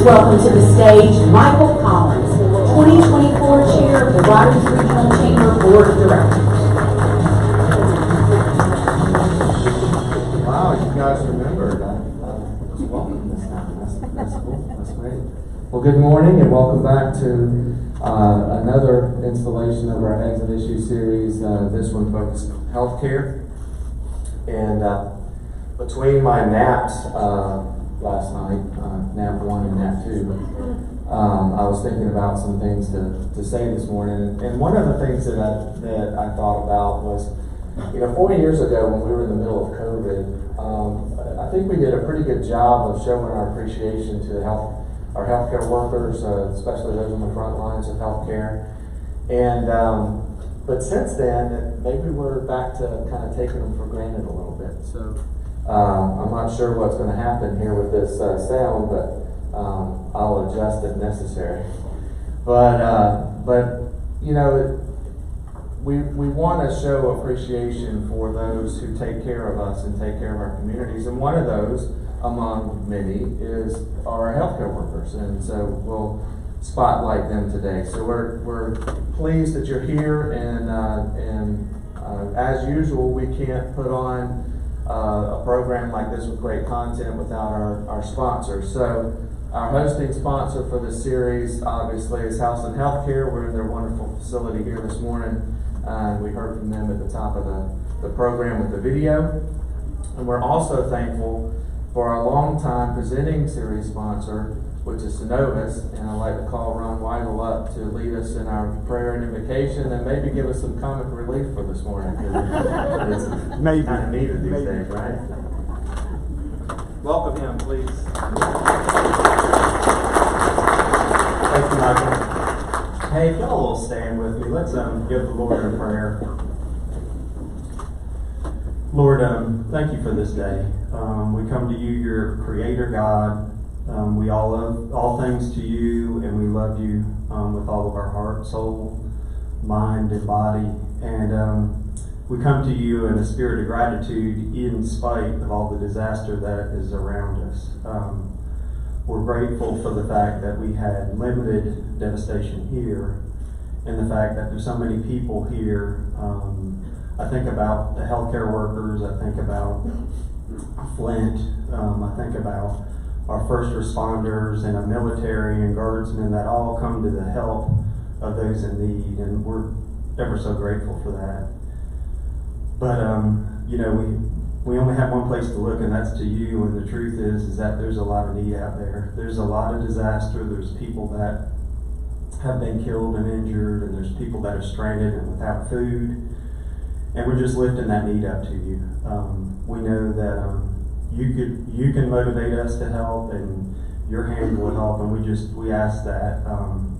welcome to the stage Michael Collins, 2024 Chair of the Rogers Regional Chamber Board of Directors. Wow, you guys remembered. I was welcome this time. That's cool. That's great. Well, good morning and welcome back to another installation of our Exit Issue series. This one focused on healthcare. And between my naps last night, nap 1 and nap 2, I was thinking about some things to say this morning. And one of the things that I thought about was, 4 years ago when we were in the middle of COVID, I think we did a pretty good job of showing our appreciation to our healthcare workers, especially those on the front lines of healthcare. And but since then, maybe we're back to kind of taking them for granted a little bit. So I'm not sure what's going to happen here with this sound, but I'll adjust if necessary. But we want to show appreciation for those who take care of us and take care of our communities. And one of those, among many, is our healthcare workers. And so we'll spotlight them today. So we're pleased that you're here, and as usual, we can't put on a program like this with great content without our sponsors. So our hosting sponsor for this series, obviously, is House and Healthcare. We're in their wonderful facility here this morning. We heard from them at the top of the program with the video. And we're also thankful for our longtime presenting series sponsor, which is Synovus. And I'd like to call Ron Weigel up to lead us in our prayer and invocation and maybe give us some comic relief for this morning. It's Maybe. kind of needed these days, right? Welcome him, please. Thank you, Michael. Hey, if y'all will stand with me, let's give the Lord a prayer. Lord, thank you for this day. We come to you, your Creator God. We all owe all things to you, and we love you with all of our heart, soul, mind, and body. And we come to you in a spirit of gratitude in spite of all the disaster that is around us. We're grateful for the fact that we had limited devastation here, and the fact that there's so many people here. I think about the healthcare workers, I think about Flint, I think about our first responders and our military and guardsmen that all come to the help of those in need, and we're ever so grateful for that. But we only have one place to look, and that's to you. And the truth is that there's a lot of need out there. There's a lot of disaster. There's people that have been killed and injured, and there's people that are stranded and without food. And we're just lifting that need up to you. We know that you can motivate us to help, and your hand will help. And we ask that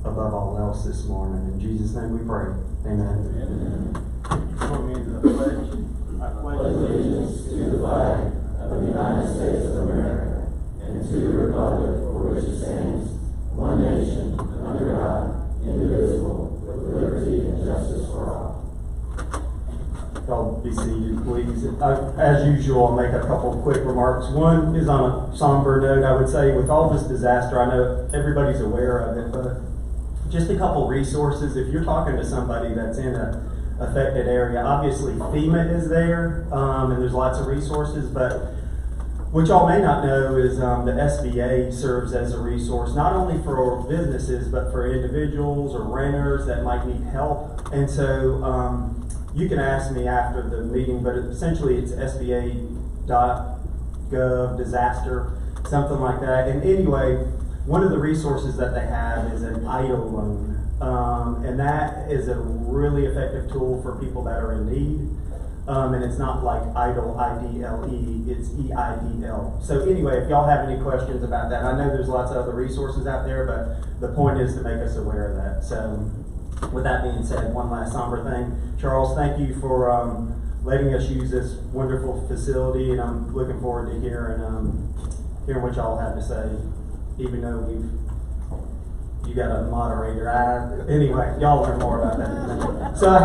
above all else this morning. In Jesus' name we pray. Amen. Put me into the pledge. I pledge allegiance to the flag of the United States of America and to the republic for which it stands, one nation, under God, indivisible, with liberty and justice for all. Y'all be seated, please. As usual, I'll make a couple of quick remarks. One is on a somber note. I would say with all this disaster, I know everybody's aware of it, but just a couple resources. If you're talking to somebody that's in a affected area, obviously FEMA is there, and there's lots of resources, but what y'all may not know is the SBA serves as a resource, not only for businesses, but for individuals or renters that might need help. And so you can ask me after the meeting, but essentially it's SBA.gov disaster, something like that. And anyway, one of the resources that they have is an EIDL loan. And that is a really effective tool for people that are in need. And it's not like EIDL, I-D-L-E, it's E-I-D-L. So anyway, if y'all have any questions about that, I know there's lots of other resources out there, but the point is to make us aware of that. So with that being said, one last somber thing. Charles, thank you for letting us use this wonderful facility, and I'm looking forward to hearing what y'all have to say, even though you got a moderator. Anyway, y'all learn more about that. So I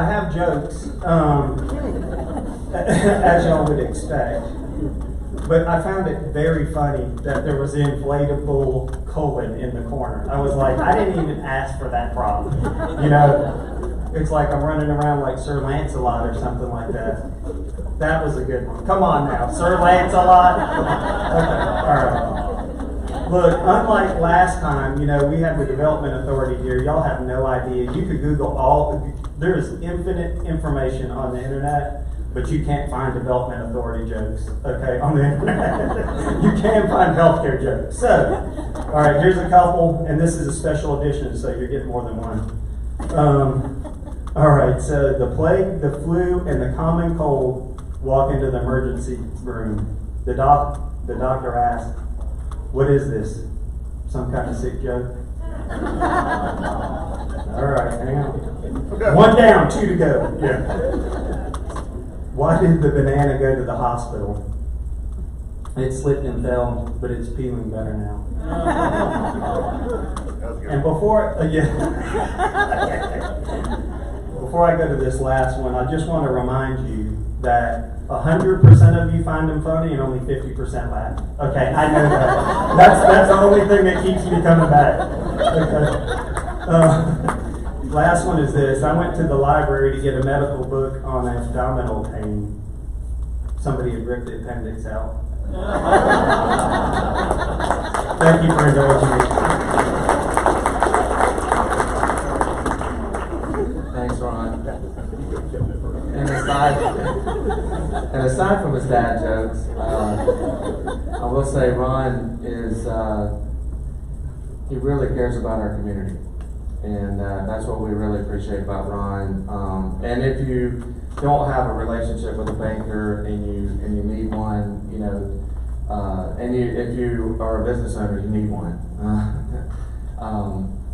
have jokes, as y'all would expect. But I found it very funny that there was an inflatable colon in the corner. I was like, I didn't even ask for that problem. You know, it's like I'm running around like Sir Lancelot or something like that. That was a good one. Come on now, Sir Lancelot. Okay, all right. Look, unlike last time, you know, we had the Development Authority here. Y'all have no idea. You could Google there's infinite information on the internet, but you can't find Development Authority jokes, okay, on the internet. You can find healthcare jokes. So, all right, here's a couple, and this is a special edition, so you're getting more than one. All right, so the plague, the flu, and the common cold walk into the emergency room. The doctor asked, "What is this? Some kind of sick joke?" All right, hang on. One down, 2 to go. Yeah. Why did the banana go to the hospital? It slipped and fell, but it's peeling better now. And before I go to this last one, I just want to remind you that 100% of you find them funny and only 50% laugh. Okay, I know that. That's the only thing that keeps me coming back. Okay. Last one is this. I went to the library to get a medical book on abdominal pain. Somebody had ripped the appendix out. Thank you for indulging me. Thanks, Ron. And aside from his dad jokes, I will say Ron is, he really cares about our community. And that's what we really appreciate about Ron. And if you don't have a relationship with a banker and you need one, you know, if you are a business owner, you need one.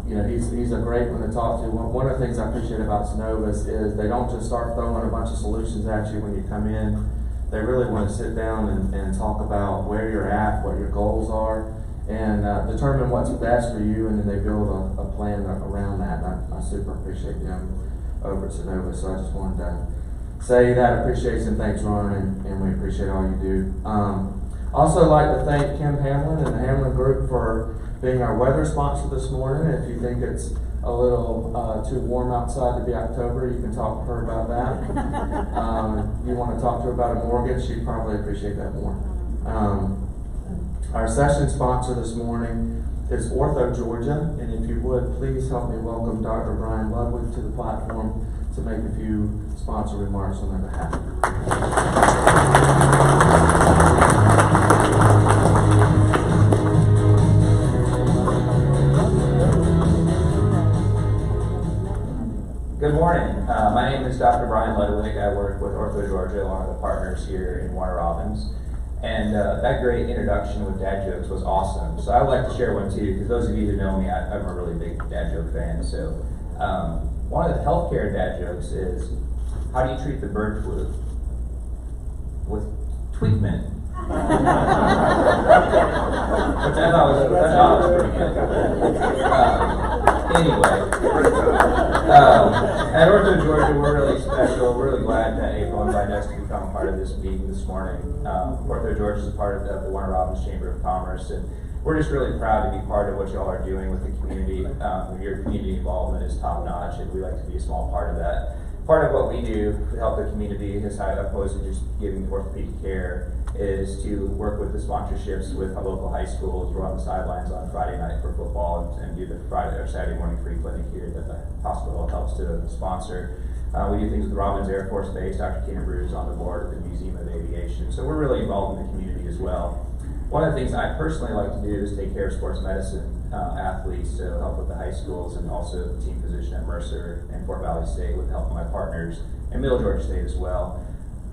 You know, he's a great one to talk to. One of the things I appreciate about Synovus is they don't just start throwing a bunch of solutions at you when you come in. They really want to sit down and talk about where you're at, what your goals are, and determine what's best for you, and then they build a plan around that. And I super appreciate them over at Synovus, so I just wanted to say that appreciation. Thanks, Ron, and we appreciate all you do. Also like to thank Kim Hamlin and the Hamlin Group for being our weather sponsor this morning. If you think it's a little too warm outside to be October, you can talk to her about that. You want to talk to her about a mortgage, she'd probably appreciate that more. Our session sponsor this morning is Ortho Georgia, and if you would, please help me welcome Dr. Brian Ludwig to the platform to make a few sponsor remarks on their behalf. Good morning. My name is Dr. Brian Ludwig. I work with Ortho Georgia, one of the partners here in Warner Robins. And that great introduction with dad jokes was awesome. So I would like to share one too, because those of you who know me, I'm a really big dad joke fan. So one of the healthcare dad jokes is, how do you treat the bird flu? With treatment. Which I thought was pretty good. Anyway. At Ortho Georgia, we're really special. We're really glad that April invited us to become a part of this meeting this morning. Ortho Georgia is a part of the Warner Robins Chamber of Commerce, and we're just really proud to be part of what y'all are doing with the community. Your community involvement is top notch, and we like to be a small part of that. Part of what we do to help the community, as opposed to just giving orthopedic care, is to work with the sponsorships with local high schools. We're on the sidelines on Friday night for football and do the Friday or Saturday morning free clinic here that the hospital helps to sponsor. We do things with Robins Air Force Base. Dr. Kinnebrew is on the board of the Museum of Aviation. So we're really involved in the community as well. One of the things I personally like to do is take care of sports medicine athletes to help with the high schools, and also the team physician at Mercer and Fort Valley State with the help of my partners, and Middle Georgia State as well.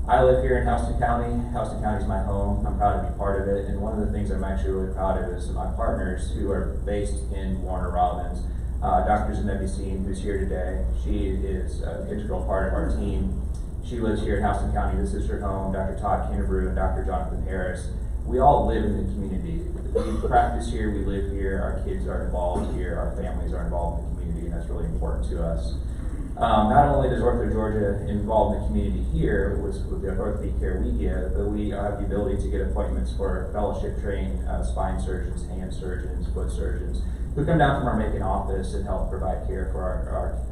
I live here in Houston County. Houston County is my home. I'm proud to be part of it. And one of the things I'm actually really proud of is my partners who are based in Warner Robins. Dr. Zenebi Steen, who's here today, she is an integral part of our team. She lives here in Houston County. This is her home. Dr. Todd Kinnebrew and Dr. Jonathan Harris. We all live in the community. We practice here, we live here, our kids are involved here, our families are involved in the community, and that's really important to us. Not only does Ortho Georgia involve the community here with the orthopedic care we give, but we have the ability to get appointments for fellowship-trained spine surgeons, hand surgeons, foot surgeons, who come down from our Macon office and help provide care for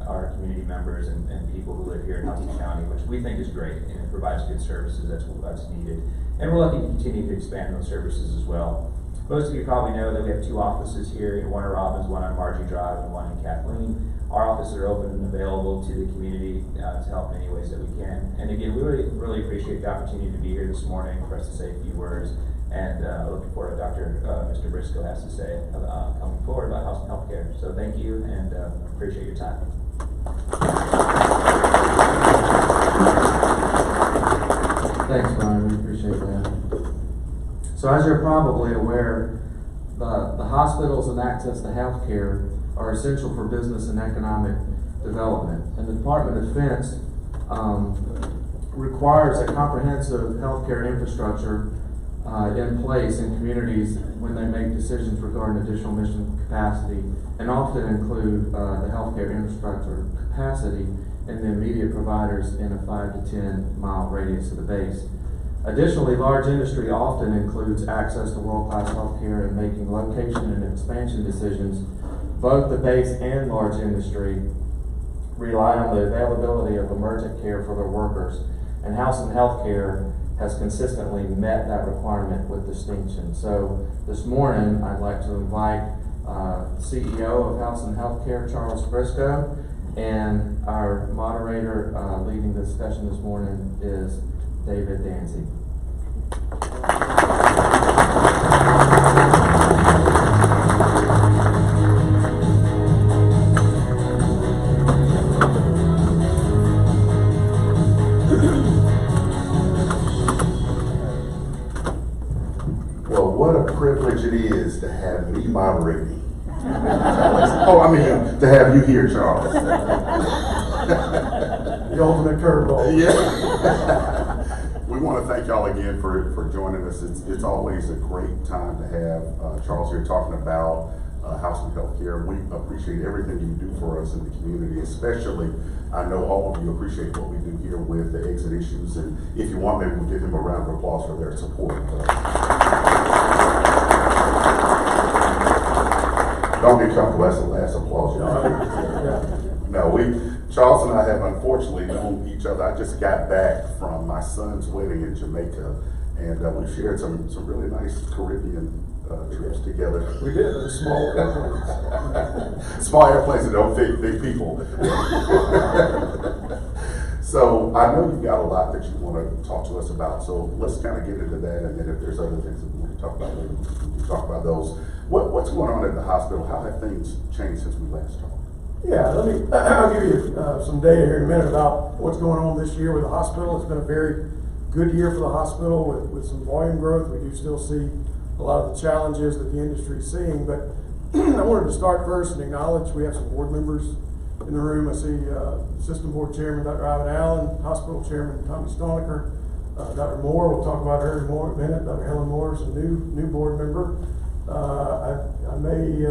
our community members and people who live here in Husky County, which we think is great, and it provides good services that's needed. And we're looking to continue to expand those services as well. Most of you probably know that we have 2 offices here in Warner Robins, one on Margie Drive and one in Kathleen. Our offices are open and available to the community to help in any ways that we can. And again, we really appreciate the opportunity to be here this morning for us to say a few words. And looking forward to Mr. Briscoe has to say coming forward about House and Healthcare. So thank you, and appreciate your time. Thanks, Brian, we appreciate that. So as you're probably aware, the hospitals and access to health care are essential for business and economic development. And the Department of Defense requires a comprehensive healthcare infrastructure in place in communities when they make decisions regarding additional mission capacity, and often include the healthcare infrastructure capacity and the immediate providers in a 5 to 10 mile radius of the base. Additionally, large industry often includes access to world-class healthcare and making location and expansion decisions. Both the base and large industry rely on the availability of emergent care for their workers, and House and Healthcare has consistently met that requirement with distinction. So this morning, I'd like to invite CEO of House and Healthcare, Charles Briscoe, and our moderator leading the discussion this morning is David Danzig. Well, what a privilege it is to have me moderating. To have you here, Charles. The ultimate curveball. Yeah. We want to thank y'all again for joining us. It's always a great time to have Charles here talking about House and Healthcare. We appreciate everything you do for us in the community, especially I know all of you appreciate what we do here with the exit issues, and if you want, maybe we'll give him a round of applause for their support. Don't get comfortable, that's the last applause. No, Charles and I have unfortunately known each other. I just got back from my son's wedding in Jamaica, and we shared some really nice Caribbean trips together. We did, small airplanes. Small airplanes that don't fit big people. So I know you've got a lot that you want to talk to us about, so let's kind of get into that, and then if there's other things that we want to talk about later, we can talk about those. What's going on at the hospital? How have things changed since we last talked? Yeah, I'll give you some data here in a minute about what's going on this year with the hospital. It's been a very good year for the hospital with some volume growth. We do still see a lot of the challenges that the industry is seeing, but I wanted to start first and acknowledge we have some board members in the room. I see System Board Chairman Dr. Ivan Allen, Hospital Chairman Tommy Stonecker, Dr. Moore, we'll talk about her in a minute, Dr. Helen Moore is a new board member. I may,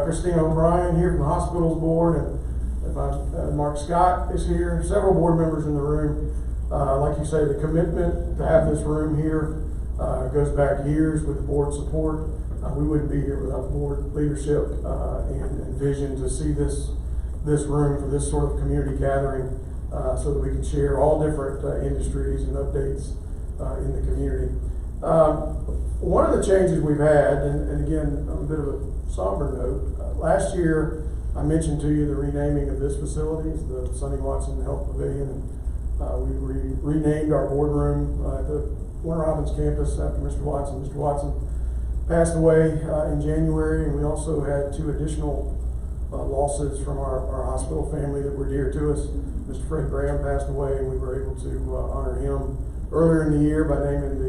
Christina O'Brien here from the hospitals board, and Mark Scott is here, several board members in the room. Like you say, the commitment to have this room here goes back years with the board support. We wouldn't be here without the board leadership and vision to see this room for this sort of community gathering so that we can share all different industries and updates in the community. One of the changes we've had, and again, on a bit of a somber note, last year I mentioned to you the renaming of this facility, the Sonny Watson Health Pavilion. We renamed our boardroom at the Warner Robins campus after Mr. Watson. Mr. Watson passed away in January, and we also had 2 additional losses from our hospital family that were dear to us. Mr. Fred Graham passed away, and we were able to honor him earlier in the year by naming the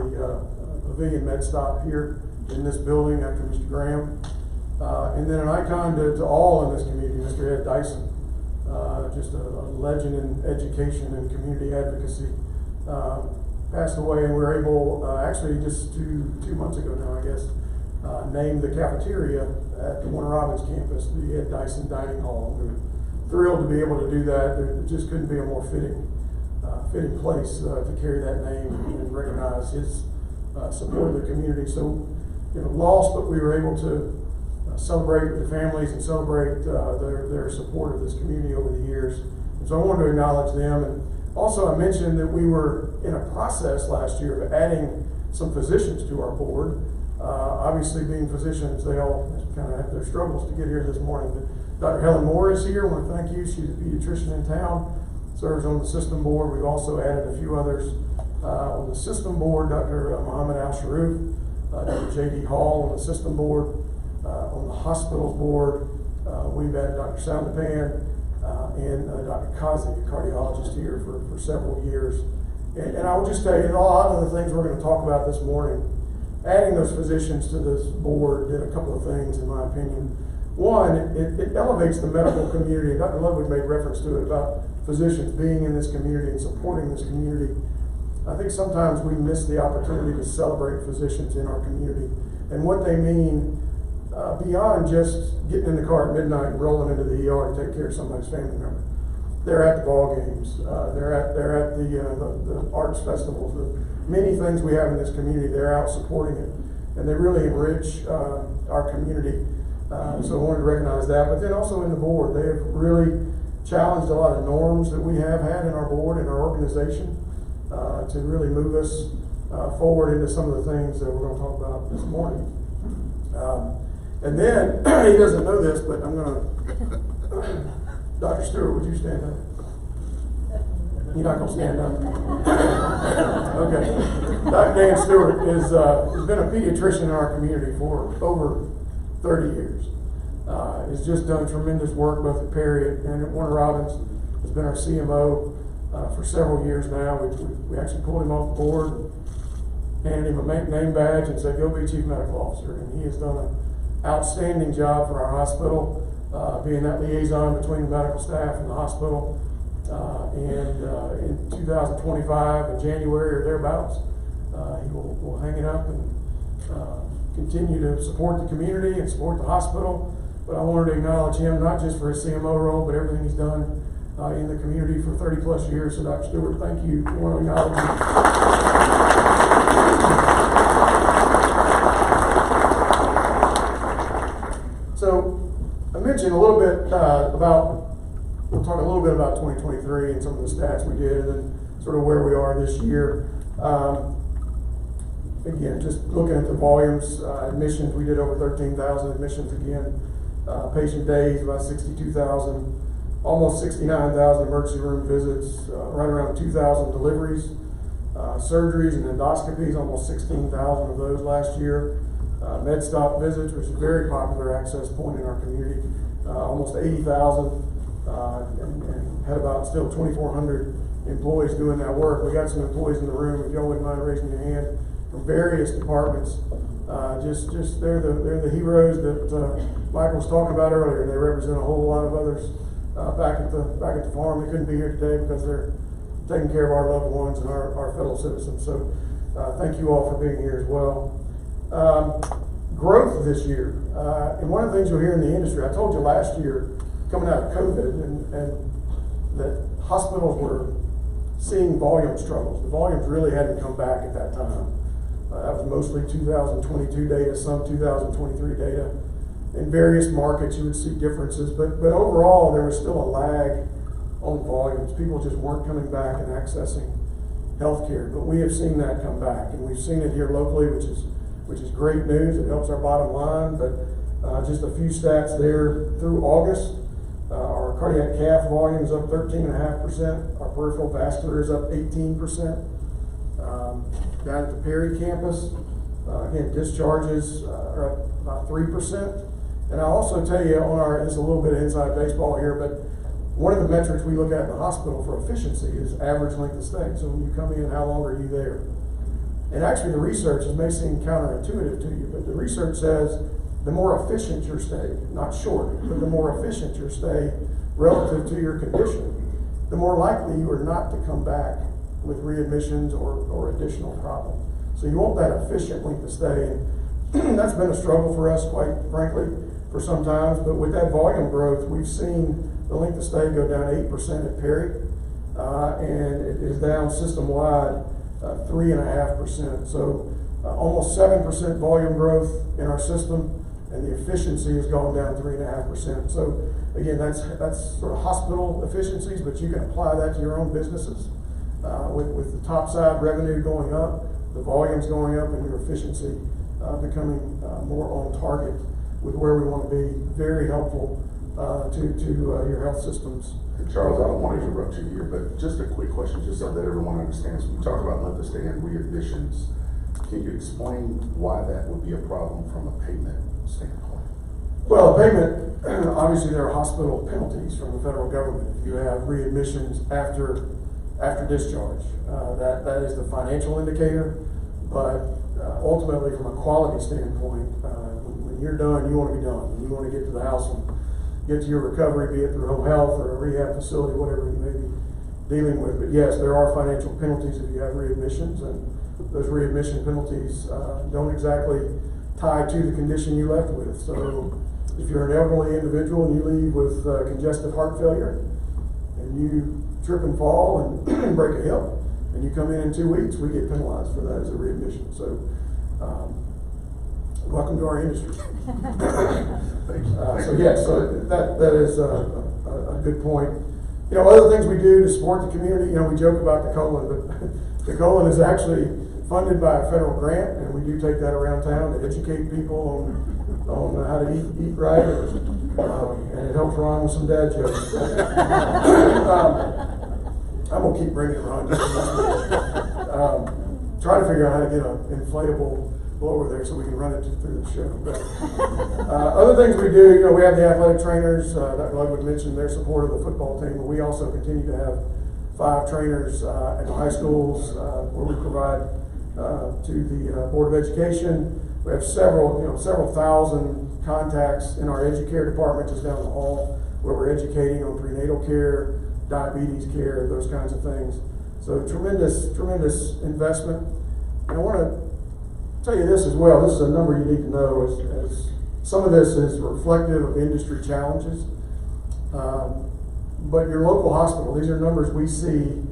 Pavilion Med Stop here in this building after Mr. Graham. And then an icon to all in this community, Mr. Ed Dyson, just a legend in education and community advocacy, passed away, and we were able, actually just two months ago now, I guess, named the cafeteria at the Warner Robins campus the Ed Dyson Dining Hall. We're thrilled to be able to do that. There just couldn't be a more fitting place to carry that name and recognize his support of the community. So, lost, but we were able to celebrate with the families and celebrate their support of this community over the years. And so I wanted to acknowledge them. And also I mentioned that we were in a process last year of adding some physicians to our board. Obviously, being physicians, they all kind of have their struggles to get here this morning. But Dr. Helen Moore is here. I want to thank you. She's a pediatrician in town, serves on the system board. We've also added a few others on the system board. Dr. Muhammad Al-Sharif, Dr. J.D. Hall on the system board. On the hospitals board, we've added Dr. Saldapan and Dr. Kazi, a cardiologist here for several years. And I will just tell you, a lot of the things we're going to talk about this morning, adding those physicians to this board did a couple of things, in my opinion. One, it elevates the medical community. Dr. Ludwig made reference to it about physicians being in this community and supporting this community. I think sometimes we miss the opportunity to celebrate physicians in our community and what they mean beyond just getting in the car at midnight and rolling into the ER to take care of somebody's family member. They're at the ball games. They're at the arts festivals. The many things we have in this community. They're out supporting it, and they really enrich our community. So I wanted to recognize that. But then also in the board, they have really challenged a lot of norms that we have had in our board and our organization to really move us forward into some of the things that we're going to talk about this morning. And then, he doesn't know this, but I'm going to, Dr. Stewart, would you stand up? You're not going to stand up? Okay. Dr. Dan Stewart has been a pediatrician in our community for over 30 years. He's just done tremendous work both at Perry and at Warner Robins. Has been our CMO for several years now. We actually pulled him off the board, handed him a name badge, and said, "Go be Chief Medical Officer." And he has done an outstanding job for our hospital, being that liaison between the medical staff and the hospital. And in 2025, in January or thereabouts, he will hang it up and continue to support the community and support the hospital. But I wanted to acknowledge him, not just for his CMO role, but everything he's done in the community for 30 plus years. So Dr. Stewart, thank you. I want to acknowledge you. So I mentioned a little bit we'll talk a little bit about 2023 and some of the stats we did, and then sort of where we are this year. Again, just looking at the volumes, admissions, we did over 13,000 admissions again. Patient days, about 62,000, almost 69,000 emergency room visits, right around 2,000 deliveries, surgeries and endoscopies, almost 16,000 of those last year. Med stop visits, which is a very popular access point in our community, almost 80,000, and had about still 2,400 employees doing that work. We got some employees in the room, if y'all wouldn't mind raising your hand, from various departments. Just they're the heroes that Mike was talking about earlier. They represent a whole lot of others back at the farm. They couldn't be here today because they're taking care of our loved ones and our fellow citizens. So thank you all for being here as well. Growth this year, and one of the things you'll hear in the industry, I told you last year, coming out of COVID, and that hospitals were seeing volume struggles. The volumes really hadn't come back at that time. That was mostly 2022 data, some 2023 data. In various markets, you would see differences, but overall, there was still a lag on volumes. People just weren't coming back and accessing healthcare, but we have seen that come back, and we've seen it here locally, which is great news. It helps our bottom line, but just a few stats there through August. Our cardiac cath volume is up 13.5%. Our peripheral vascular is up 18%. Down at the Perry campus, again, discharges are up about 3%. And I'll also tell you it's a little bit of inside baseball here, but one of the metrics we look at in the hospital for efficiency is average length of stay. So when you come in, how long are you there? And actually the research, it may seem counterintuitive to you, but the research says the more efficient your stay, not short, but the more efficient your stay relative to your condition, the more likely you are not to come back with readmissions or additional problems. So you want that efficient length of stay, and that's been a struggle for us, quite frankly, for some times, but with that volume growth, we've seen the length of stay go down 8% at Perry, and it is down system-wide 3.5%. So almost 7% volume growth in our system, and the efficiency has gone down 3.5%. So again, that's sort of hospital efficiencies, but you can apply that to your own businesses. With the top side revenue going up, the volumes going up, and your efficiency becoming more on target with where we want to be. Very helpful to your health systems. And Charles, I don't want to interrupt you here, but just a quick question, just so that everyone understands. When you talk about length of stay and readmissions, can you explain why that would be a problem from a payment standpoint? Well, payment, obviously there are hospital penalties from the federal government. If you have readmissions after discharge, that is the financial indicator. But ultimately, from a quality standpoint, when you're done, you want to be done. You want to get to the house and get to your recovery, be it through home health or a rehab facility, whatever you may be dealing with. But yes, there are financial penalties if you have readmissions, and those readmission penalties don't exactly tie to the condition you left with. So if you're an elderly individual and you leave with congestive heart failure, and you trip and fall and break a hip, and you come in 2 weeks, we get penalized for that as a readmission. So welcome to our industry. Thank you. So yes, so that is a good point. You know, other things we do to support the community, you know, we joke about the colon, but the colon is actually funded by a federal grant, and we do take that around town to educate people on how to eat right, and it helps Ron with some dad jokes. I'm gonna keep bringing it around. Try to figure out how to get an inflatable blower there so we can run it through the show. But other things we do, you know, we have the athletic trainers. Dr. Ludwig mentioned their support of the football team, but we also continue to have 5 trainers at the high schools where we provide to the Board of Education. We have several thousand contacts in our Educare department just down the hall where we're educating on prenatal care, diabetes care, those kinds of things. So tremendous investment. And I want to tell you this as well. This is a number you need to know, as some of this is reflective of industry challenges. But your local hospital, these are numbers we see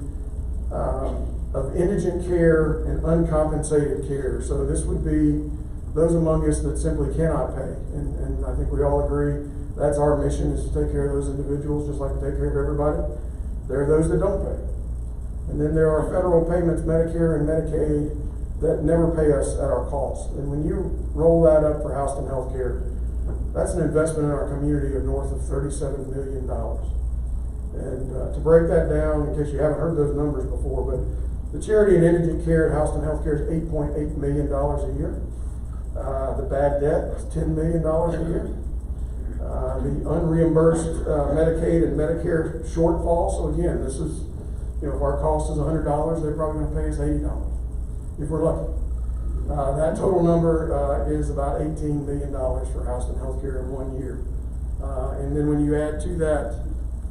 of indigent care and uncompensated care. So this would be those among us that simply cannot pay. And I think we all agree that's our mission, is to take care of those individuals just like we take care of everybody. There are those that don't pay. And then there are federal payments, Medicare and Medicaid, that never pay us at our cost. And when you roll that up for Houston Healthcare, that's an investment in our community of north of $37 million. And to break that down, in case you haven't heard those numbers before, but the charity and indigent care at Houston Healthcare is $8.8 million a year. The bad debt is $10 million a year. The unreimbursed Medicaid and Medicare shortfall. So again, this is, you know, if our cost is $100, they're probably going to pay us $80 if we're lucky. That total number is about $18 million for Houston Healthcare in 1 year. And then when you add to that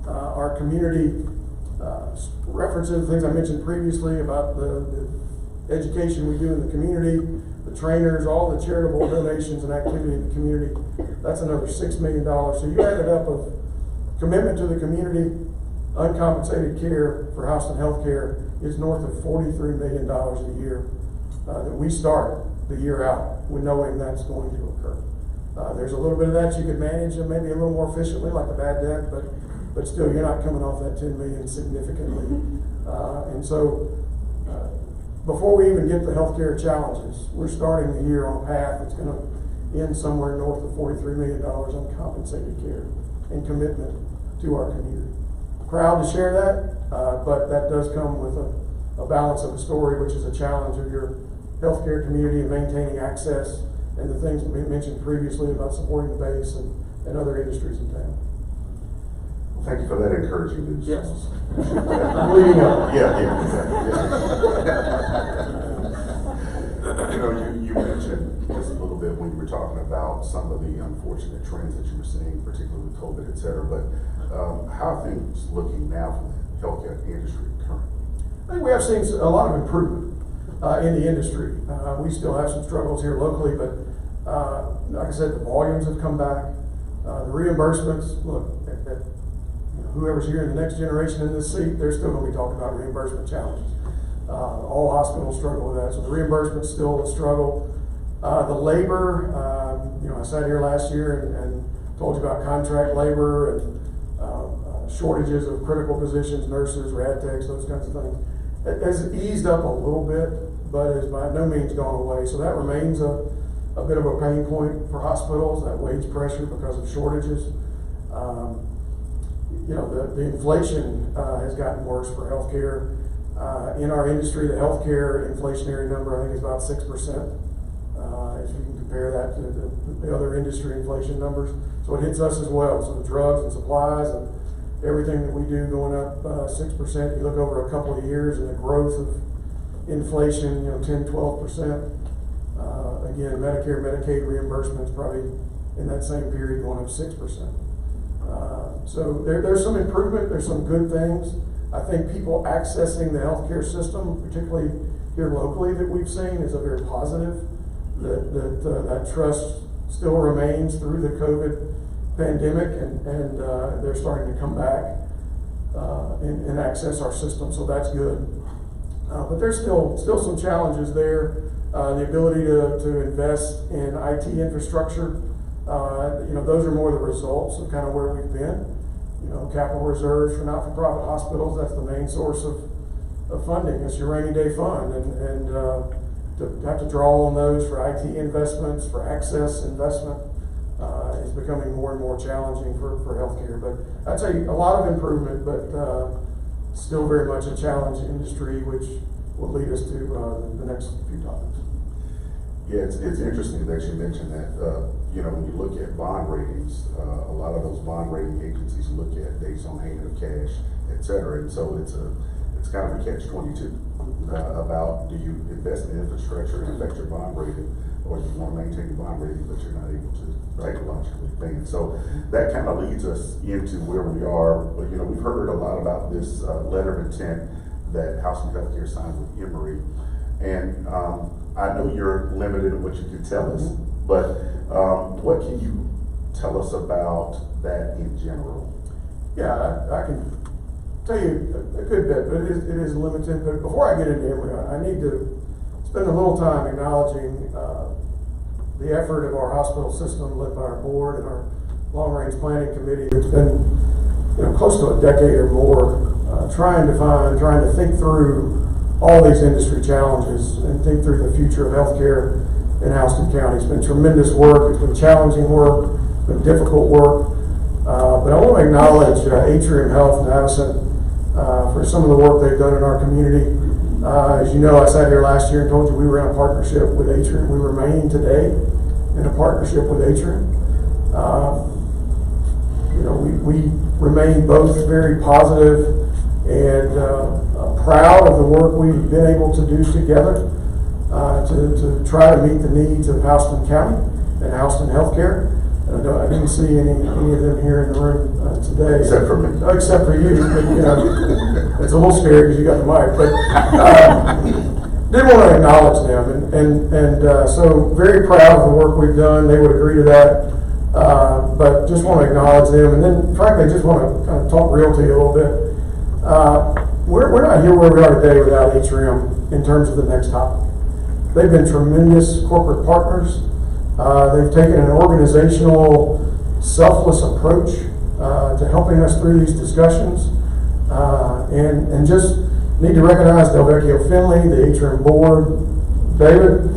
our community references, things I mentioned previously about the education we do in the community, the trainers, all the charitable donations and activity in the community, that's another $6 million. So you add it up of commitment to the community, uncompensated care for Houston Healthcare is north of $43 million a year that we start the year out with knowing that's going to occur. There's a little bit of that you could manage and maybe a little more efficiently, like the bad debt, but still you're not coming off that $10 million significantly. And so before we even get the healthcare challenges, we're starting the year on a path that's going to end somewhere north of $43 million on compensated care and commitment to our community. Proud to share that, but that does come with a balance of the story, which is a challenge of your healthcare community and maintaining access and the things that we mentioned previously about supporting the base and other industries in town. Thank you for that encouraging news. Yes. Leading up. Yeah. You know, you mentioned just a little bit when you were talking about some of the unfortunate trends that you were seeing, particularly with COVID, et cetera, but how are things looking now for the healthcare industry currently? I think we have seen a lot of improvement in the industry. We still have some struggles here locally, but like I said, the volumes have come back. The reimbursements, look, whoever's here in the next generation in this seat, they're still gonna be talking about reimbursement challenges. All hospitals struggle with that, so the reimbursement's still a struggle. The labor, I sat here last year and told you about contract labor and shortages of critical positions, nurses, rad techs, those kinds of things. It has eased up a little bit, but has by no means gone away. So that remains a bit of a pain point for hospitals, that wage pressure because of shortages. The inflation has gotten worse for healthcare. In our industry, the healthcare inflationary number, I think, is about 6%. If you can compare that to the other industry inflation numbers. So it hits us as well. So the drugs and supplies and everything that we do going up 6%. You look over a couple of years and the growth of inflation, 10, 12%. Again, Medicare, Medicaid reimbursement is probably in that same period going up 6%. So there's some improvement, there's some good things. I think people accessing the healthcare system, particularly here locally, that we've seen is a very positive. That trust still remains through the COVID pandemic, and they're starting to come back and access our system, so that's good. But there's still some challenges there. The ability to invest in IT infrastructure, those are more the results of kind of where we've been. Capital reserves for not-for-profit hospitals, that's the main source of funding. It's your rainy day fund, and to have to draw on those for IT investments, for access investment, is becoming more and more challenging for healthcare. But I'd say a lot of improvement, but still very much a challenging industry, which will lead us to the next few topics. Yeah, it's interesting that you mentioned that. When you look at bond ratings, a lot of those bond rating agencies look at days on hand of cash, et cetera, and so it's kind of a catch-22 about, do you invest in infrastructure and affect your bond rating, or do you want to maintain your bond rating but you're not able to take a bunch of things. So that kind of leads us into where we are. But we've heard a lot about this letter of intent that House and Healthcare signed with Emory, and I know you're limited in what you can tell us, but what can you tell us about that in general? Yeah, I can tell you a good bit, but it is limited. But before I get into Emory, I need to spend a little time acknowledging the effort of our hospital system, led by our board and our long-range planning committee. It's been close to a decade or more trying to think through all these industry challenges and think through the future of healthcare in Houston County. It's been tremendous work. It's been challenging work. It's been difficult work. But I want to acknowledge Atrium Health and Avocent for some of the work they've done in our community. As you know, I sat here last year and told you we were in a partnership with Atrium. We remain today in a partnership with Atrium. We remain both very positive and proud of the work we've been able to do together to try to meet the needs of Houston County and Houston Healthcare. I didn't see any of them here in the room today. Except for me. Except for you, but it's a little scary because you got the mic. But did want to acknowledge them, and so very proud of the work we've done. They would agree to that, but just want to acknowledge them, and then frankly, just want to kind of talk real to you a little bit. We're not here where we are today without Atrium in terms of the next topic. They've been tremendous corporate partners. They've taken an organizational, selfless approach to helping us through these discussions, and just need to recognize Delvecchio Finley, the Atrium board, David,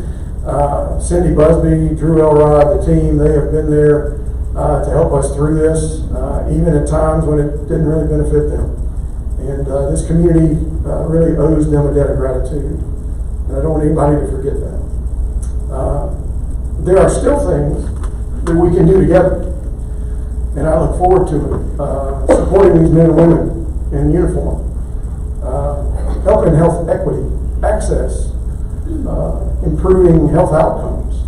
Cindy Busby, Drew Elrod, the team. They have been there to help us through this, even at times when it didn't really benefit them. And this community really owes them a debt of gratitude. And I don't want anybody to forget that. There are still things that we can do together, and I look forward to it. Supporting these men and women in uniform, helping health equity, access, improving health outcomes.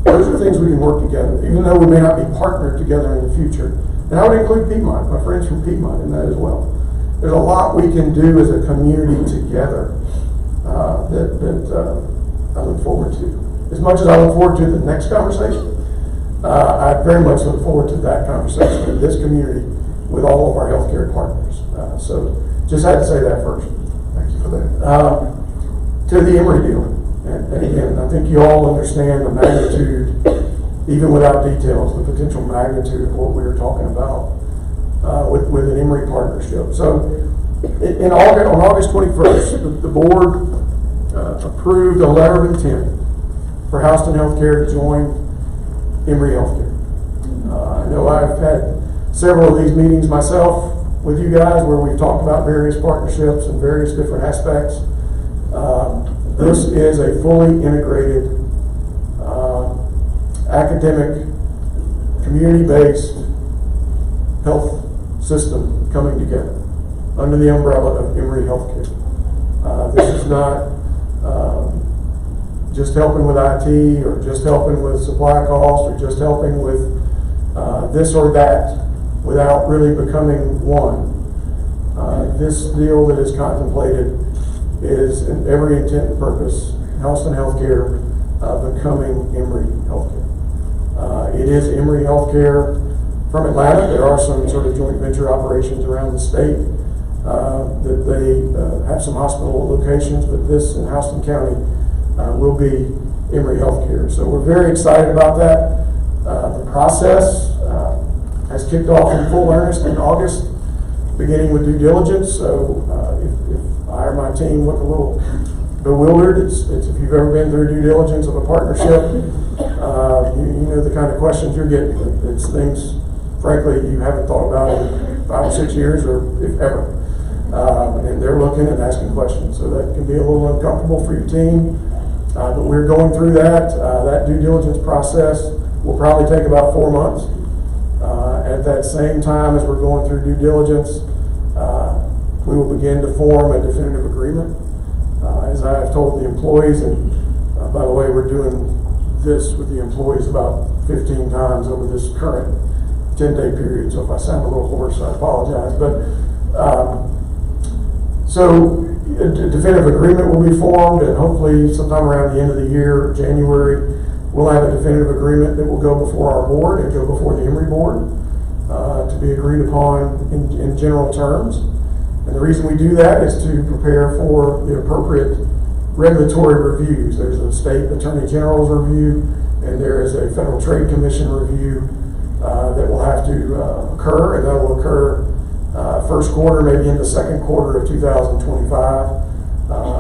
Those are things we can work together, even though we may not be partnered together in the future. And I would include Piedmont, my friends from Piedmont, in that as well. There's a lot we can do as a community together that I look forward to. As much as I look forward to the next conversation, I very much look forward to that conversation in this community with all of our healthcare partners. So just had to say that first. Thank you for that. To the Emory deal, and again, I think you all understand the magnitude, even without details, the potential magnitude of what we were talking about with an Emory partnership. So on August 21st, the board approved a letter of intent for Houston Healthcare to join Emory Healthcare. I know I've had several of these meetings myself with you guys where we've talked about various partnerships and various different aspects. This is a fully integrated, academic, community-based health system coming together under the umbrella of Emory Healthcare. This is not just helping with IT or just helping with supply costs or just helping with this or that without really becoming one. This deal that is contemplated is in every intent and purpose Houston Healthcare becoming Emory Healthcare. It is Emory Healthcare from Atlanta. There are some sort of joint venture operations around the state that they have some hospital locations, but this in Houston County will be Emory Healthcare. So we're very excited about that. The process has kicked off in full earnest in August, beginning with due diligence. So if I or my team look a little bewildered, it's if you've ever been through due diligence of a partnership, you know the kind of questions you're getting. It's things, frankly, you haven't thought about in 5 or 6 years or if ever. And they're looking and asking questions. So that can be a little uncomfortable for your team. But we're going through that. That due diligence process will probably take about 4 months. At that same time as we're going through due diligence, we will begin to form a definitive agreement. As I have told the employees, and by the way, we're doing this with the employees about 15 times over this current 10-day period. So if I sound a little hoarse, I apologize. But so a definitive agreement will be formed, and hopefully sometime around the end of the year, January, we'll have a definitive agreement that will go before our board and go before the Emory board to be agreed upon in general terms. And the reason we do that is to prepare for the appropriate regulatory reviews. There's a state attorney general's review, and there is a Federal Trade Commission review that will have to occur, and that will occur first quarter, maybe in the second quarter of 2025.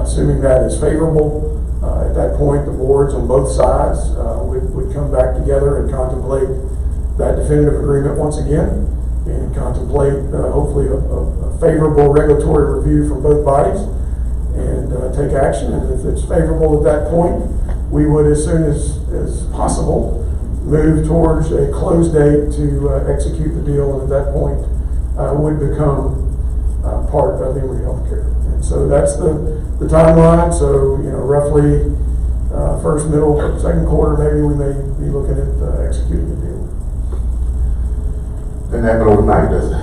Assuming that is favorable, at that point the boards on both sides would come back together and contemplate that definitive agreement once again, and contemplate hopefully a favorable regulatory review from both bodies, and take action. And if it's favorable at that point, we would, as soon as possible, move towards a close date to execute the deal, and at that point would become part of Emory Healthcare. And so that's the timeline. So, you know, roughly first, middle, second quarter, maybe we may be looking at executing the deal. Didn't happen overnight, does it?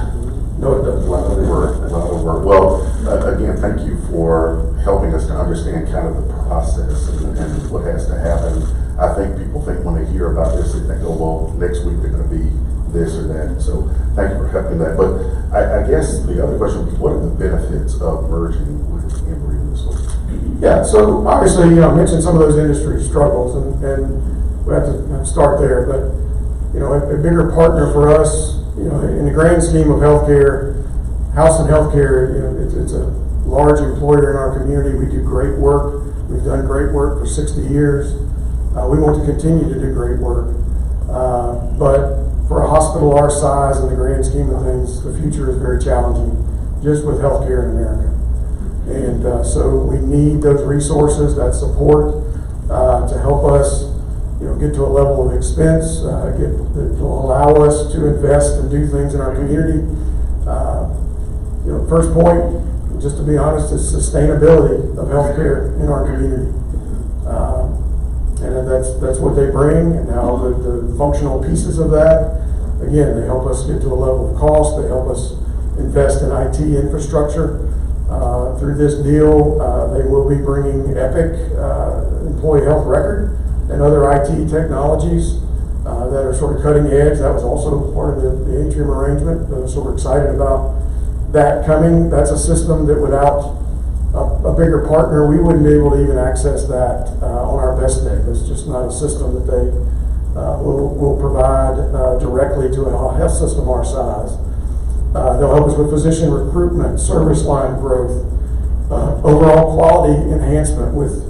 No, it doesn't. A lot of work. Well, again, thank you for helping us to understand kind of the process and what has to happen. I think people think when they hear about this, they think, oh, well, next week they're going to be this or that. So thank you for helping that. But I guess the other question would be, what are the benefits of merging with Emory in this one? Yeah, so obviously, you know, I mentioned some of those industry struggles, and we have to start there. But, you know, a bigger partner for us, you know, in the grand scheme of healthcare, Houston Healthcare, you know, it's a large employer in our community. We do great work. We've done great work for 60 years. We want to continue to do great work. But for a hospital our size, in the grand scheme of things, the future is very challenging just with healthcare in America. And so we need those resources, that support to help us, you know, get to a level of expense, to allow us to invest and do things in our community. You know, first point, just to be honest, is sustainability of healthcare in our community. And that's what they bring. And now the functional pieces of that, again, they help us get to a level of cost. They help us invest in IT infrastructure. Through this deal, they will be bringing Epic employee health record and other IT technologies that are sort of cutting edge. That was also part of the Atrium arrangement, so we're excited about that coming. That's a system that without a bigger partner, we wouldn't be able to even access that on our best day. It's just not a system that they will provide directly to a health system our size. They'll help us with physician recruitment, service line growth, overall quality enhancement with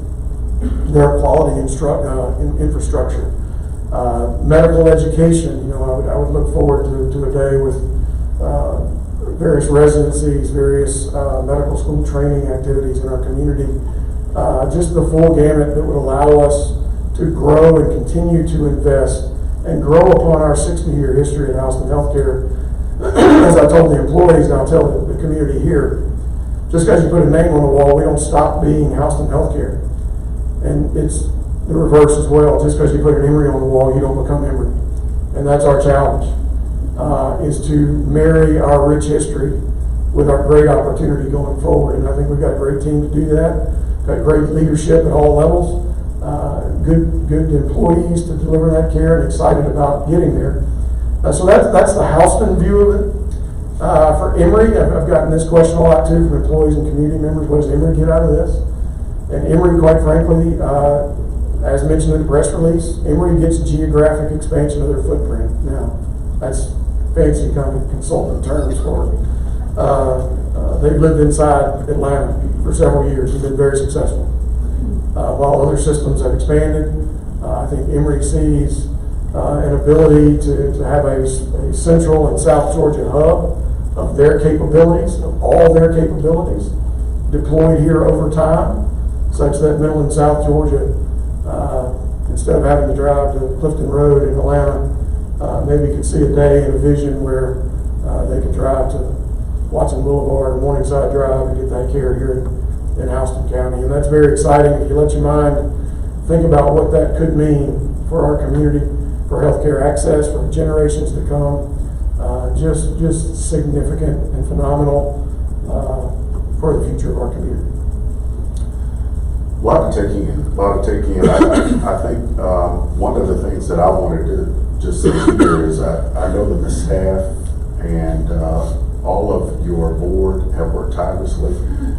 their quality infrastructure. Medical education, I would look forward to a day with various residencies, various medical school training activities in our community. Just the full gamut that would allow us to grow and continue to invest and grow upon our 60-year history in Houston Healthcare. As I told the employees, and I'll tell the community here, just because you put a name on the wall, we don't stop being Houston Healthcare. And it's the reverse as well. Just because you put an Emory on the wall, you don't become Emory. And that's our challenge, is to marry our rich history with our great opportunity going forward. And I think we've got a great team to do that. Got great leadership at all levels, good employees to deliver that care, and excited about getting there. So that's the Houston view of it. For Emory, I've gotten this question a lot too from employees and community members. What does Emory get out of this? And Emory, quite frankly, as mentioned in the press release, Emory gets geographic expansion of their footprint. Now, that's fancy kind of consultant terms for it. They've lived inside Atlanta for several years and been very successful. While other systems have expanded, I think Emory sees an ability to have a central and South Georgia hub of their capabilities, of all their capabilities, deployed here over time, such that Middle and South Georgia, instead of having to drive to Clifton Road in Atlanta, maybe could see a day and a vision where they could drive to Watson Boulevard or Morningside Drive and get that care here in Houston County. And that's very exciting. If you let your mind think about what that could mean for our community, for healthcare access, for generations to come, just significant and phenomenal for the future of our community. A lot to take in. I think one of the things that I wanted to just say here is I know that the staff and all of your board have worked tirelessly,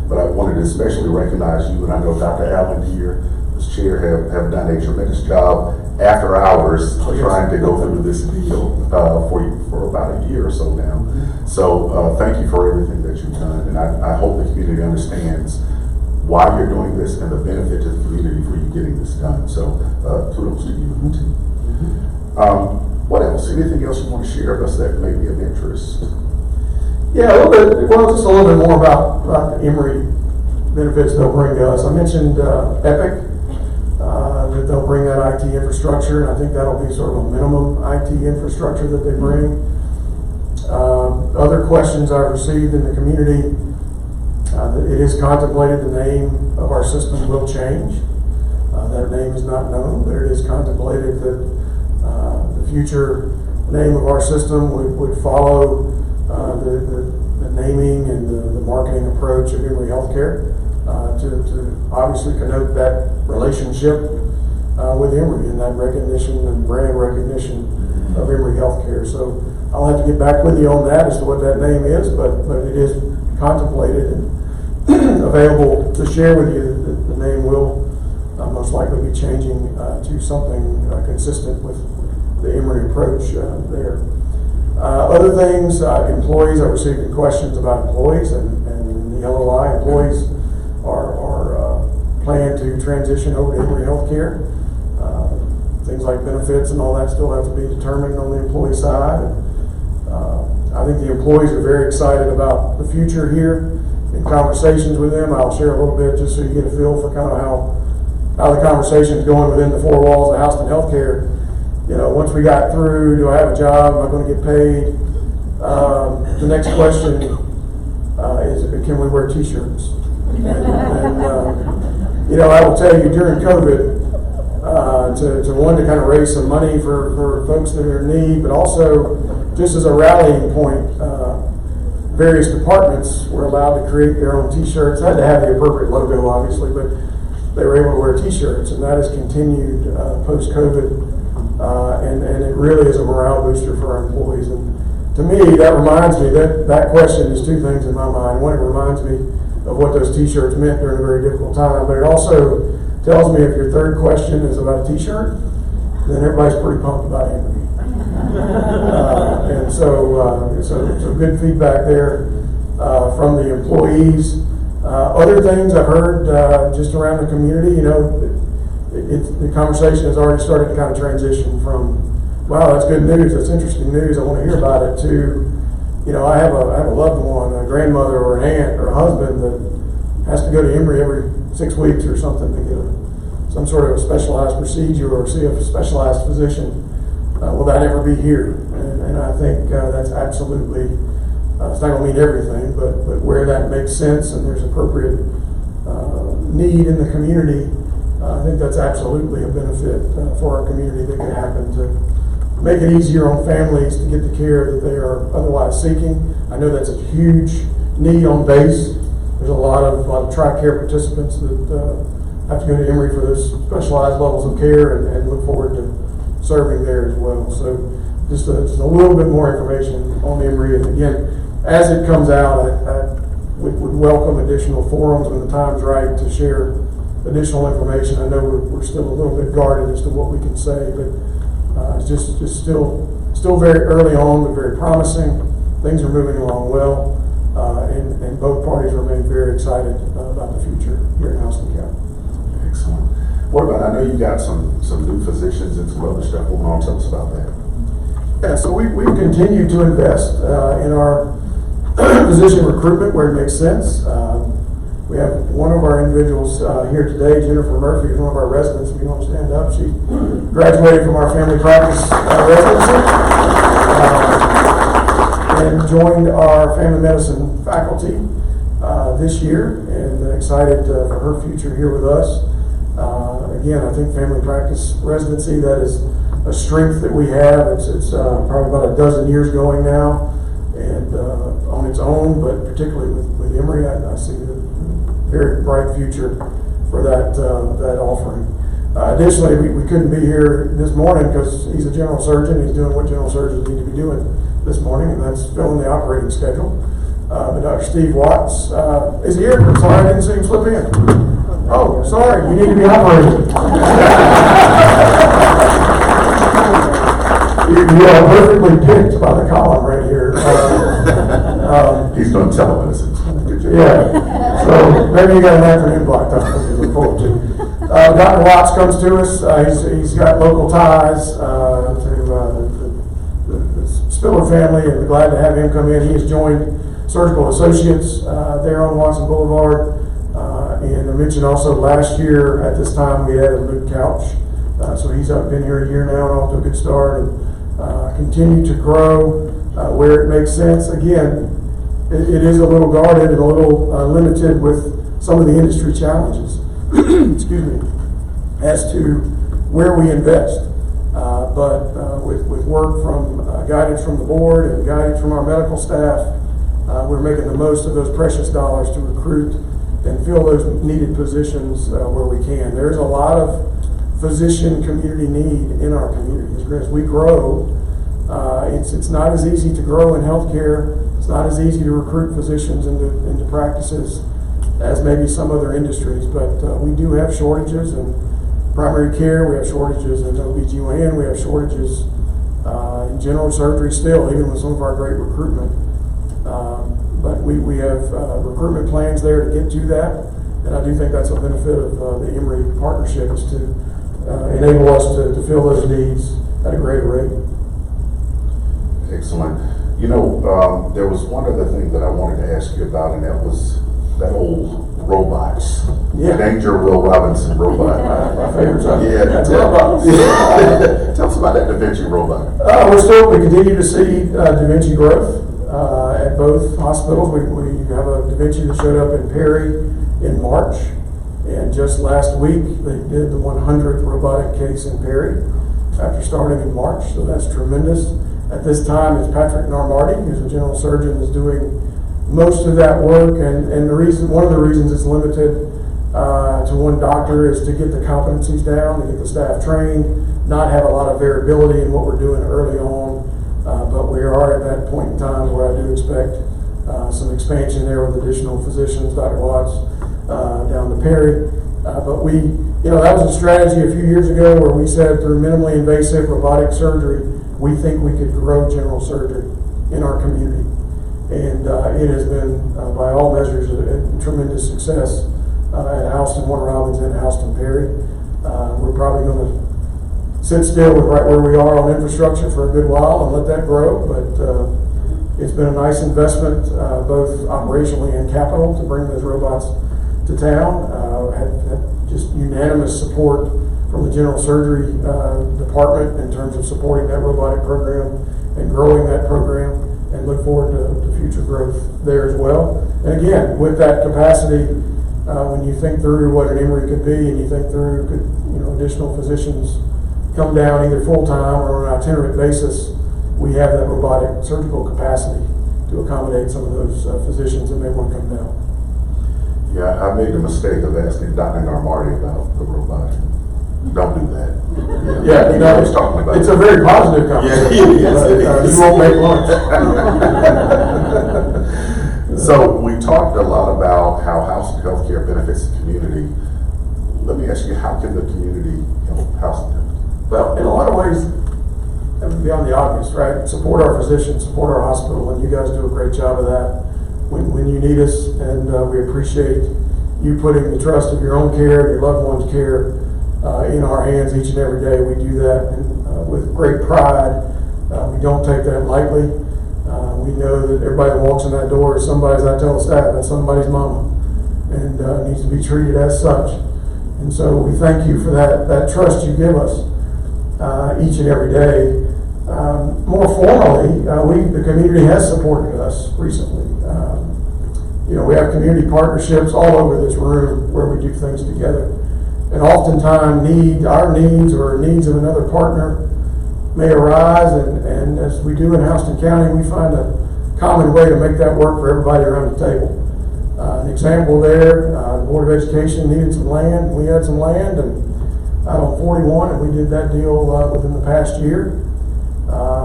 but I wanted to especially recognize you, and I know Dr. Allen here, as chair, have done a tremendous job after hours trying to go through this deal for about a year or so now. So thank you for everything that you've done, and I hope the community understands why you're doing this and the benefit to the community for you getting this done. So kudos to you and the team. What else? Anything else you want to share with us that may be of interest? Yeah, just a little bit more about the Emory benefits they'll bring to us. I mentioned Epic, that they'll bring that IT infrastructure, and I think that'll be sort of a minimum IT infrastructure that they bring. Other questions I've received in the community, it is contemplated the name of our system will change. That name is not known, but it is contemplated that the future name of our system would follow the naming and the marketing approach of Emory Healthcare to obviously connote that relationship with Emory and that recognition and brand recognition of Emory Healthcare. So I'll have to get back with you on that as to what that name is, but it is contemplated and available to share with you. The name will most likely be changing to something consistent with the Emory approach there. Other things, employees, I've received questions about employees, and the LOI employees are planned to transition over to Emory Healthcare. Things like benefits and all that still have to be determined on the employee side. I think the employees are very excited about the future here. In conversations with them, I'll share a little bit just so you get a feel for kind of how the conversation is going within the four walls of Houston Healthcare. Once we got through, do I have a job? Am I going to get paid? The next question is, can we wear t-shirts? I will tell you, during COVID, to kind of raise some money for folks that are in need, but also just as a rallying point, various departments were allowed to create their own t-shirts. They had to have the appropriate logo, obviously, but they were able to wear t-shirts, and that has continued post-COVID. and it really is a morale booster for our employees. And to me, that reminds me that question is two things in my mind. One, it reminds me of what those T-shirts meant during a very difficult time, but it also tells me if your third question is about a T-shirt, then everybody's pretty pumped about Emory. And so good feedback there from the employees. Other things I've heard just around the community, you know, the conversation has already started to kind of transition from, wow, that's good news, that's interesting news, I want to hear about it, to, you know, I have a loved one, a grandmother or an aunt or a husband that has to go to Emory every 6 weeks or something to get some sort of a specialized procedure or see a specialized physician. Will that ever be here? And I think that's absolutely, it's not going to mean everything, but where that makes sense and there's appropriate need in the community, I think that's absolutely a benefit for our community that could happen to make it easier on families to get the care that they are otherwise seeking. I know that's a huge need on base. There's a lot of TRICARE participants that have to go to Emory for those specialized levels of care and look forward to serving there as well. So just a little bit more information on Emory. And again, as it comes out, I would welcome additional forums when the time's right to share additional information. I know we're still a little bit guarded as to what we can say, but it's just still very early on, but very promising. Things are moving along well, and both parties remain very excited about the future here in Houston County. Excellent. What about, I know you got some new physicians and some other stuff going on. Tell us about that. Yeah, so we continue to invest in our physician recruitment where it makes sense. We have one of our individuals here today, Jennifer Murphy, is one of our residents. If you want to stand up, she graduated from our family practice residency and joined our family medicine faculty this year, and excited for her future here with us. Again, I think family practice residency, that is a strength that we have. It's probably about a dozen years going now, and on its own, but particularly with Emory, I see a very bright future for that offering. Additionally, we couldn't be here this morning because he's a general surgeon. He's doing what general surgeons need to be doing this morning, and that's filling the operating schedule. But Dr. Steve Watts is here. Sorry, I didn't see him slip in. Oh, sorry, you need to be operating. You are perfectly picked by the column right here. He's doing telemedicine. Good job. Yeah, so maybe you got an afternoon block time to look forward to. Dr. Watts comes to us. He's got local ties to the Spiller family, and we're glad to have him come in. He has joined Surgical Associates there on Watson Boulevard. And I mentioned also last year at this time we added Luke Couch. So he's been here a year now and off to a good start, and continue to grow where it makes sense. Again, it is a little guarded and a little limited with some of the industry challenges, excuse me, as to where we invest. But with work from guidance from the board and guidance from our medical staff, we're making the most of those precious dollars to recruit and fill those needed positions where we can. There's a lot of physician community need in our community. As we grow, it's not as easy to grow in healthcare. It's not as easy to recruit physicians into practices as maybe some other industries, but we do have shortages in primary care. We have shortages in OBGYN. We have shortages in general surgery still, even with some of our great recruitment. But we have recruitment plans there to get to that, and I do think that's a benefit of the Emory partnership, is to enable us to fill those needs at a greater rate. Excellent. You know, there was one other thing that I wanted to ask you about, and that was that old robots. Yeah. Danger Will Robinson robot. My favorite subject. Yeah, robots. Tell us about that Da Vinci robot. We continue to see Da Vinci growth at both hospitals. We have a Da Vinci that showed up in Perry in March, and just last week they did the 100th robotic case in Perry after starting in March, so that's tremendous. At this time, it's Patrick Narmardi, who's a general surgeon, is doing most of that work, and one of the reasons it's limited to one doctor is to get the competencies down, to get the staff trained, not have a lot of variability in what we're doing early on. But we are at that point in time where I do expect some expansion there with additional physicians, Dr. Watts, down to Perry. But that was a strategy a few years ago where we said through minimally invasive robotic surgery, we think we could grow general surgery in our community. And it has been, by all measures, a tremendous success at Houston, Warner Robins, and Houston Perry. We're probably going to sit still with right where we are on infrastructure for a good while and let that grow, but it's been a nice investment, both operationally and capital, to bring those robots to town. Had just unanimous support from the general surgery department in terms of supporting that robotic program and growing that program, and look forward to future growth there as well. And again, with that capacity, when you think through what an Emory could be, and you think through additional physicians come down either full-time or on an itinerant basis, we have that robotic surgical capacity to accommodate some of those physicians that may want to come down. Yeah, I made the mistake of asking Dr. Narmardi about the robot. Don't do that. Yeah, you know what he's talking about. It's a very positive conversation. Yes, it is. You won't make lunch. So we talked a lot about how Houston Healthcare benefits the community. Let me ask you, how can the community help Houston Healthcare? Well, in a lot of ways, beyond the obvious, right? Support our physicians, support our hospital, and you guys do a great job of that when you need us, and we appreciate you putting the trust of your own care, your loved one's care, in our hands each and every day. We do that with great pride. We don't take that lightly. We know that everybody that walks in that door is somebody's, I tell the staff, that's somebody's mama, and needs to be treated as such. And so we thank you for that trust you give us each and every day. More formally, the community has supported us recently. We have community partnerships all over this room where we do things together. And oftentimes our needs or needs of another partner may arise, and as we do in Houston County, we find a common way to make that work for everybody around the table. An example there, the Board of Education needed some land. We had some land out on 41, and we did that deal within the past year.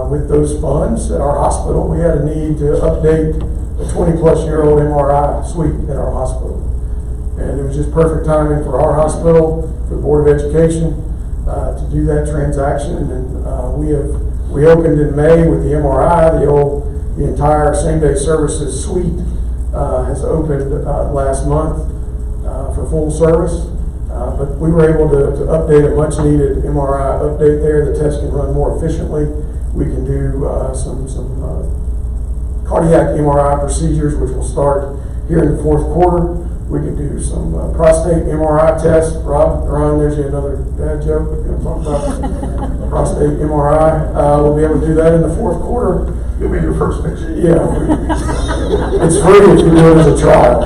With those funds at our hospital, we had a need to update a 20-plus-year-old MRI suite at our hospital. And it was just perfect timing for our hospital, for the Board of Education, to do that transaction. And we opened in May with the MRI. The entire same-day services suite has opened last month for full service. But we were able to update a much-needed MRI update there. The test can run more efficiently. We can do some cardiac MRI procedures, which will start here in the fourth quarter. We can do some prostate MRI tests. Ron, there's another bad joke. We're going to talk about prostate MRI. We'll be able to do that in the fourth quarter. You'll be your first patient. Yeah. It's free if you do it as a trial.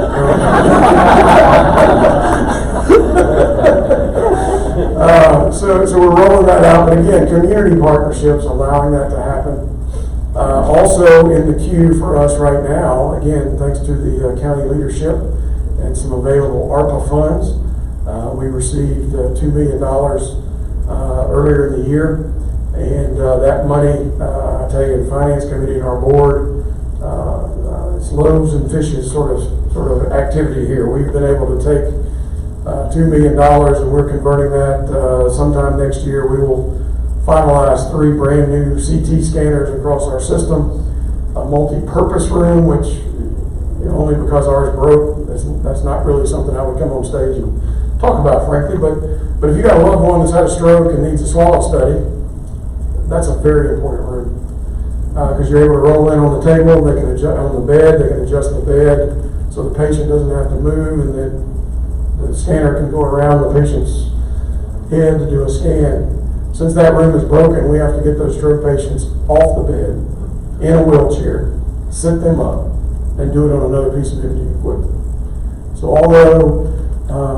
So we're rolling that out. But again, community partnerships allowing that to happen. Also in the queue for us right now, again, thanks to the county leadership and some available ARPA funds, we received $2 million earlier in the year. And that money, I tell you, the Finance Committee and our board, it's loaves and fishes sort of activity here. We've been able to take $2 million and we're converting that sometime next year. We will finalize 3 brand new CT scanners across our system, a multi-purpose room, which only because ours broke, that's not really something I would come on stage and talk about, frankly. But if you got a loved one that's had a stroke and needs a swallow study, that's a very important room, because you're able to roll in on the table, they can adjust on the bed, they can adjust the bed so the patient doesn't have to move, and then the scanner can go around the patient's head to do a scan. Since that room is broken, we have to get those stroke patients off the bed in a wheelchair, sit them up, and do it on another piece of imaging equipment. So although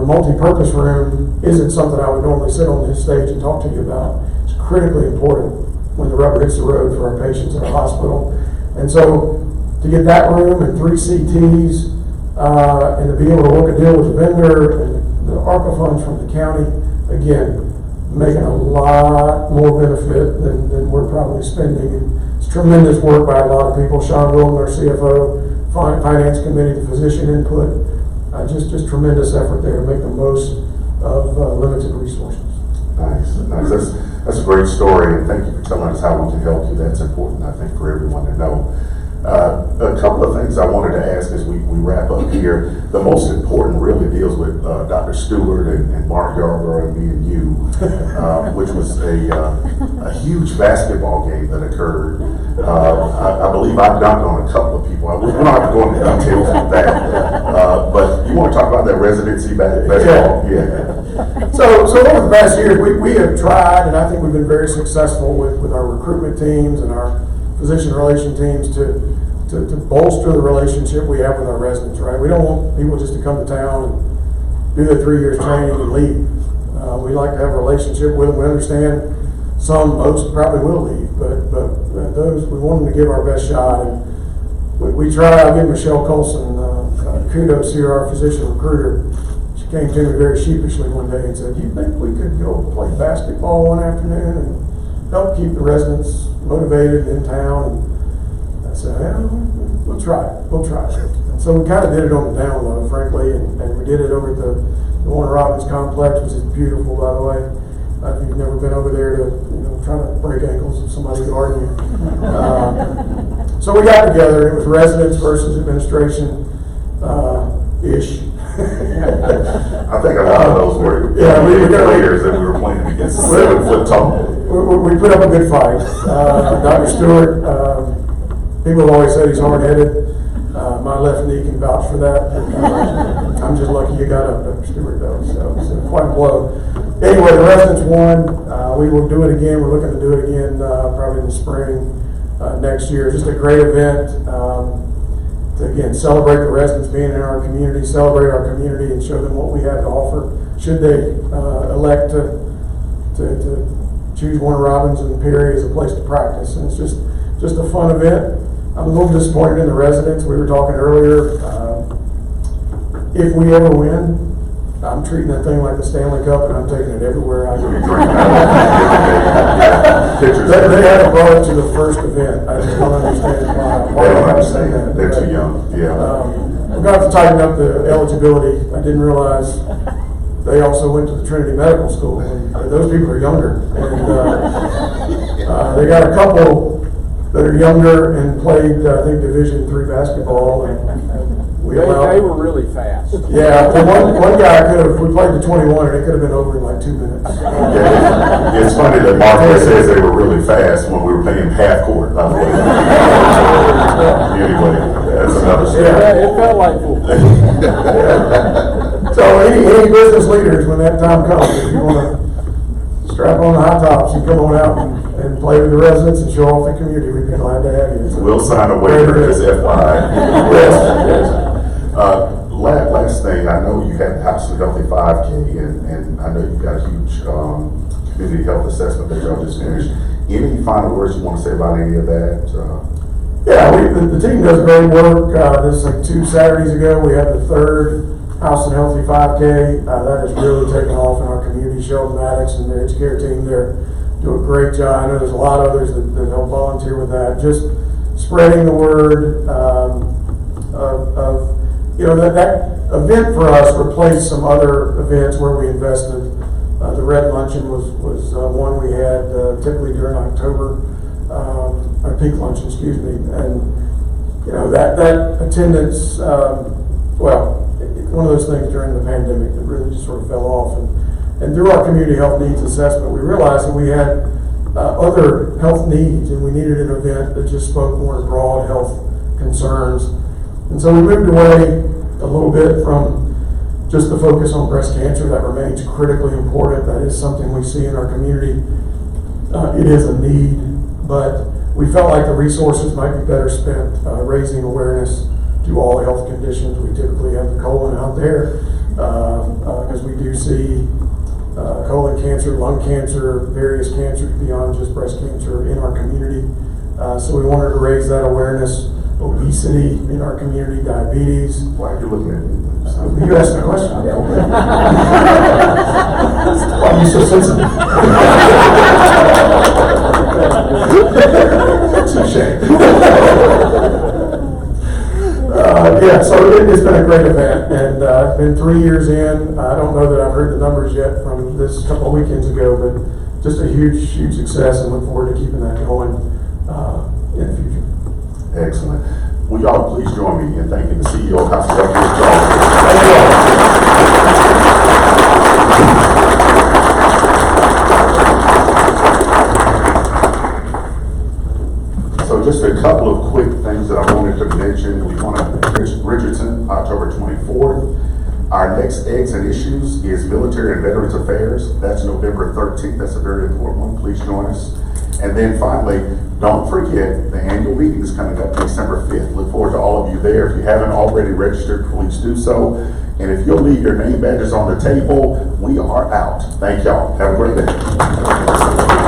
multi-purpose room isn't something I would normally sit on this stage and talk to you about, it's critically important when the rubber hits the road for our patients in our hospital. And so to get that room and 3 CTs and to be able to work a deal with the vendor and ARPA funds from the county, again, making a lot more benefit than we're probably spending. It's tremendous work by a lot of people. Sean Wilton, our CFO, Finance Committee, the physician input, just tremendous effort there to make the most of limited resources. Nice. That's a great story, and thank you for telling us how we can help you. That's important, I think, for everyone to know. A couple of things I wanted to ask as we wrap up here. The most important really deals with Dr. Stewart and Mark Yarborough and me and you, which was a huge basketball game that occurred. I believe I dunked on a couple of people. We don't have to go into details with that. But you want to talk about that residency basketball? Yeah. So over the past years, we have tried, and I think we've been very successful with our recruitment teams and our physician relation teams to bolster the relationship we have with our residents, right? We don't want people just to come to town and do their 3 years training and leave. We like to have a relationship with them. We understand most probably will leave, but those, we want them to give our best shot. And we try. I'll give Michelle Colson kudos here, our physician recruiter. She came to me very sheepishly one day and said, "Do you think we could go play basketball one afternoon and help keep the residents motivated in town?" And I said, "Yeah, we'll try it. We'll try it." And so we kind of did it on the down low, frankly, and we did it over at the Warner Robins complex, which is beautiful, by the way. If you've never been over there to, try to break ankles if somebody's guarding you. So we got together. It was residents versus administration ish. I think a lot of those were players that we were playing against 7 foot tall. We put up a good fight. Dr. Stewart, people have always said he's hard-headed. My left knee can vouch for that. I'm just lucky you got up, Dr. Stewart, though, so quite a blow. Anyway, the residents won. We will do it again. We're looking to do it again probably in the spring next year. Just a great event to, again, celebrate the residents being in our community, celebrate our community, and show them what we have to offer should they elect to choose Warner Robins and Perry as a place to practice. And it's just a fun event. I'm a little disappointed in the residents. We were talking earlier, if we ever win, I'm treating that thing like the Stanley Cup, and I'm taking it everywhere I go. They haven't brought it to the first event. I just don't understand why. They don't understand that. They're too young. Yeah. We're going to have to tighten up the eligibility. I didn't realize they also went to the Trinity Medical School, and those people are younger. And they got a couple that are younger and played, I think, Division III basketball. And they were really fast. Yeah, one guy we played to 21, and it could have been over in like 2 minutes. Yeah. It's funny that Mark says they were really fast when we were playing half court, by the way. Anyway, that's another story. Yeah, it felt like full. So any business leaders, when that time comes, if you want to strap on the high tops and come on out and play with the residents and show off the community, we'd be glad to have you. So, we'll sign a waiver, just FYI. Yes. Last thing, I know you had the House and Healthy 5K, and I know you've got a huge community health assessment that y'all just finished. Any final words you want to say about any of that? Yeah, the team does great work. This is like 2 Saturdays ago. We had the 3rd House and Healthy 5K. That has really taken off in our community. Sheldon Maddox and the Educare team there do a great job. I know there's a lot of others that help volunteer with that. Just spreading the word of that event for us replaced some other events where we invested. The Red Luncheon was one we had typically during October, our Pink Luncheon, excuse me, and that attendance. One of those things during the pandemic that really just sort of fell off, and through our community health needs assessment, we realized that we had other health needs, and we needed an event that just spoke more to broad health concerns. And so we moved away a little bit from just the focus on breast cancer. That remains critically important. That is something we see in our community. It is a need, but we felt like the resources might be better spent raising awareness to all health conditions. We typically have the colon out there because we do see colon cancer, lung cancer, various cancers beyond just breast cancer in our community. So we wanted to raise that awareness. obesity in our community, diabetes. Why are you looking at me? You asked the question. Why are you so sensitive? Yeah, so it's been a great event, and it's been 3 years in. I don't know that I've heard the numbers yet from this couple of weekends ago, but just a huge, huge success, and look forward to keeping that going in the future. Excellent. Will y'all please join me in thanking the CEO of House of Health, Charles? Thank you all. So just a couple of quick things that I wanted to mention. We want to, Richardson, October 24th. Our next Eggs and Issues is Military and Veterans Affairs. That's November 13th. That's a very important one. Please join us. And then finally, don't forget, the annual meeting is coming up December 5th. Look forward to all of you there. If you haven't already registered, please do so. And if you'll leave your name badges on the table, we are out. Thank y'all. Have a great day.